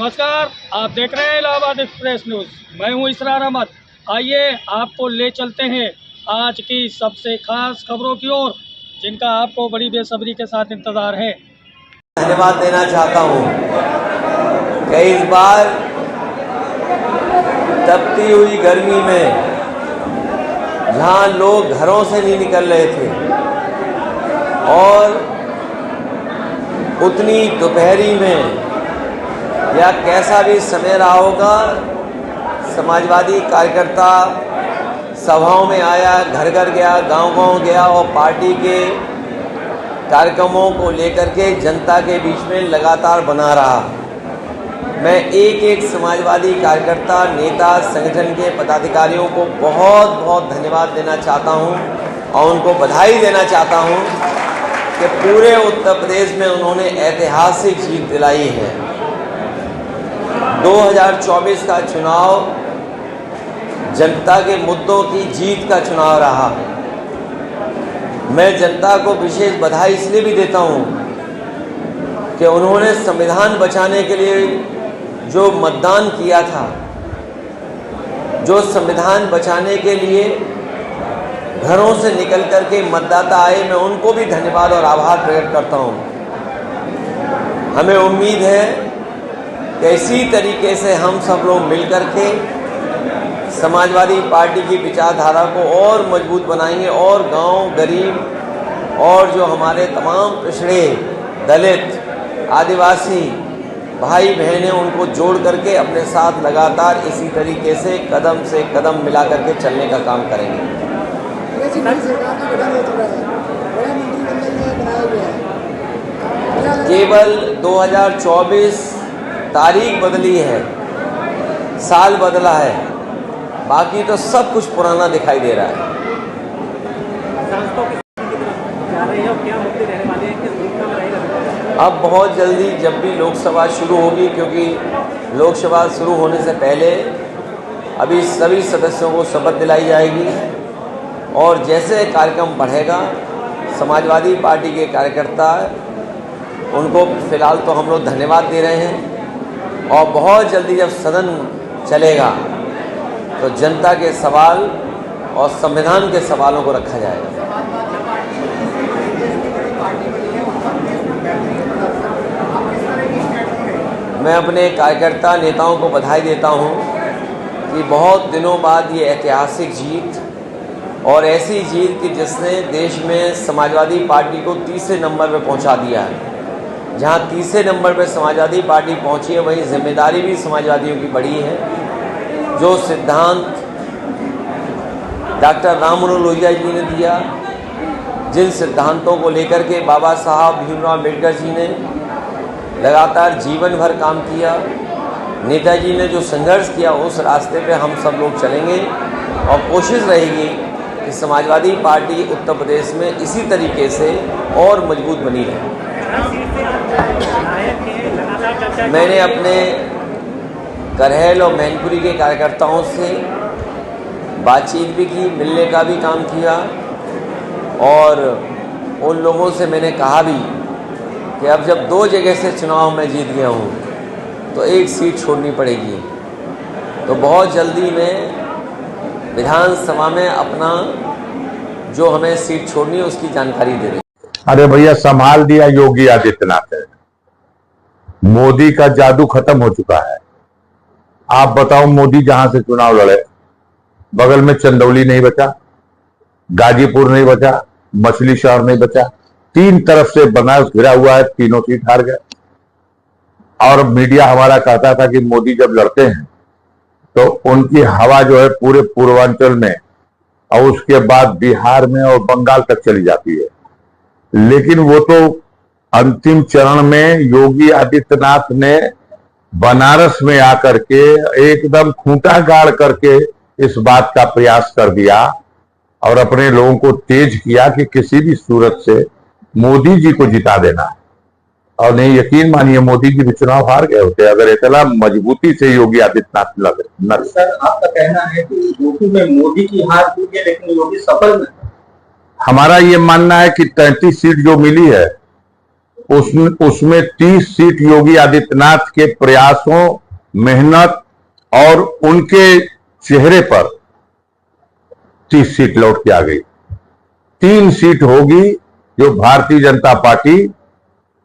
नमस्कार, आप देख रहे हैं इलाहाबाद एक्सप्रेस न्यूज़। मैं हूं इसरार अहमद। आइए आपको ले चलते हैं आज की सबसे खास खबरों की ओर, जिनका आपको बड़ी बेसब्री के साथ इंतजार है। धन्यवाद देना चाहता हूं कि इस बार तपती हुई गर्मी में जहां लोग घरों से नहीं निकल रहे थे और उतनी दोपहरी में या कैसा भी समय रहा होगा, समाजवादी कार्यकर्ता सभाओं में आया, घर घर गया, गांव-गांव गया और पार्टी के कार्यक्रमों को लेकर के जनता के बीच में लगातार बना रहा। मैं एक एक समाजवादी कार्यकर्ता, नेता, संगठन के पदाधिकारियों को बहुत बहुत धन्यवाद देना चाहता हूं और उनको बधाई देना चाहता हूं कि पूरे उत्तर प्रदेश में उन्होंने ऐतिहासिक जीत दिलाई है। 2024 का चुनाव जनता के मुद्दों की जीत का चुनाव रहा। मैं जनता को विशेष बधाई इसलिए भी देता हूं कि उन्होंने संविधान बचाने के लिए जो मतदान किया था, जो संविधान बचाने के लिए घरों से निकल कर के मतदाता आए, मैं उनको भी धन्यवाद और आभार प्रकट करता हूं। हमें उम्मीद है कि इसी तरीके से हम सब लोग मिलकर के समाजवादी पार्टी की विचारधारा को और मजबूत बनाएंगे और गांव, गरीब और जो हमारे तमाम पिछड़े, दलित, आदिवासी भाई बहनें, उनको जोड़ करके अपने साथ लगातार इसी तरीके से कदम मिला करके चलने का काम करेंगे। केवल 2024 तारीख बदली है, साल बदला है, बाकी तो सब कुछ पुराना दिखाई दे रहा है। अब बहुत जल्दी जब भी लोकसभा शुरू होगी, क्योंकि लोकसभा शुरू होने से पहले अभी सभी सदस्यों को शपथ दिलाई जाएगी और जैसे कार्यक्रम बढ़ेगा, समाजवादी पार्टी के कार्यकर्ता, उनको फिलहाल तो हम लोग धन्यवाद दे रहे हैं और बहुत जल्दी जब सदन चलेगा तो जनता के सवाल और संविधान के सवालों को रखा जाएगा। मैं अपने कार्यकर्ता नेताओं को बधाई देता हूं कि बहुत दिनों बाद ये ऐतिहासिक जीत, और ऐसी जीत कि जिसने देश में समाजवादी पार्टी को तीसरे नंबर पर पहुंचा दिया है। जहां तीसरे नंबर पर समाजवादी पार्टी पहुंची है, वहीं जिम्मेदारी भी समाजवादियों की बड़ी है। जो सिद्धांत डॉक्टर राम मनोहर लोहिया जी ने दिया, जिन सिद्धांतों को लेकर के बाबा साहब भीमराव अम्बेडकर जी ने लगातार जीवन भर काम किया, नेताजी ने जो संघर्ष किया, उस रास्ते पे हम सब लोग चलेंगे और कोशिश रहेगी कि समाजवादी पार्टी उत्तर प्रदेश में इसी तरीके से और मजबूत बनी रहे। मैंने अपने करहल और मैनपुरी के कार्यकर्ताओं से बातचीत भी की, मिलने का भी काम किया और उन लोगों से मैंने कहा भी कि अब जब 2 जगह से चुनाव में जीत गया हूँ तो एक सीट छोड़नी पड़ेगी। तो बहुत जल्दी मैं विधानसभा में अपना जो हमें सीट छोड़नी है उसकी जानकारी दे रही। अरे भैया, संभाल दिया योगी आदित्यनाथ है। मोदी का जादू खत्म हो चुका है। आप बताओ, मोदी जहां से चुनाव लड़े, बगल में चंदौली नहीं बचा, गाजीपुर नहीं बचा, मछली शहर नहीं बचा, 3 तरफ से बनारस घिरा हुआ है, तीनों सीट हार गए। और मीडिया हमारा कहता था कि मोदी जब लड़ते हैं तो उनकी हवा जो है पूरे पूर्वांचल में और उसके बाद बिहार में और बंगाल तक चली जाती है। लेकिन वो तो अंतिम चरण में योगी आदित्यनाथ ने बनारस में आकर के एकदम खूंटा गाड़ करके इस बात का प्रयास कर दिया और अपने लोगों को तेज किया कि किसी भी सूरत से मोदी जी को जिता देना। और नहीं, यकीन मानिए, मोदी जी भी चुनाव हार गए होते अगर इतना मजबूती से योगी आदित्यनाथ लड़े। सर, आपका कहना है कि यूपी में मोदी की हार हुई है लेकिन योगी सफल नहीं। हमारा ये मानना है कि 33 सीट जो मिली है उसमें 30 सीट योगी आदित्यनाथ के प्रयासों, मेहनत और उनके चेहरे पर 30 सीट लौट के आ गई। 3 सीट होगी जो भारतीय जनता पार्टी,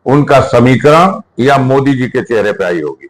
उनका समीकरण या मोदी जी के चेहरे पे आई होगी।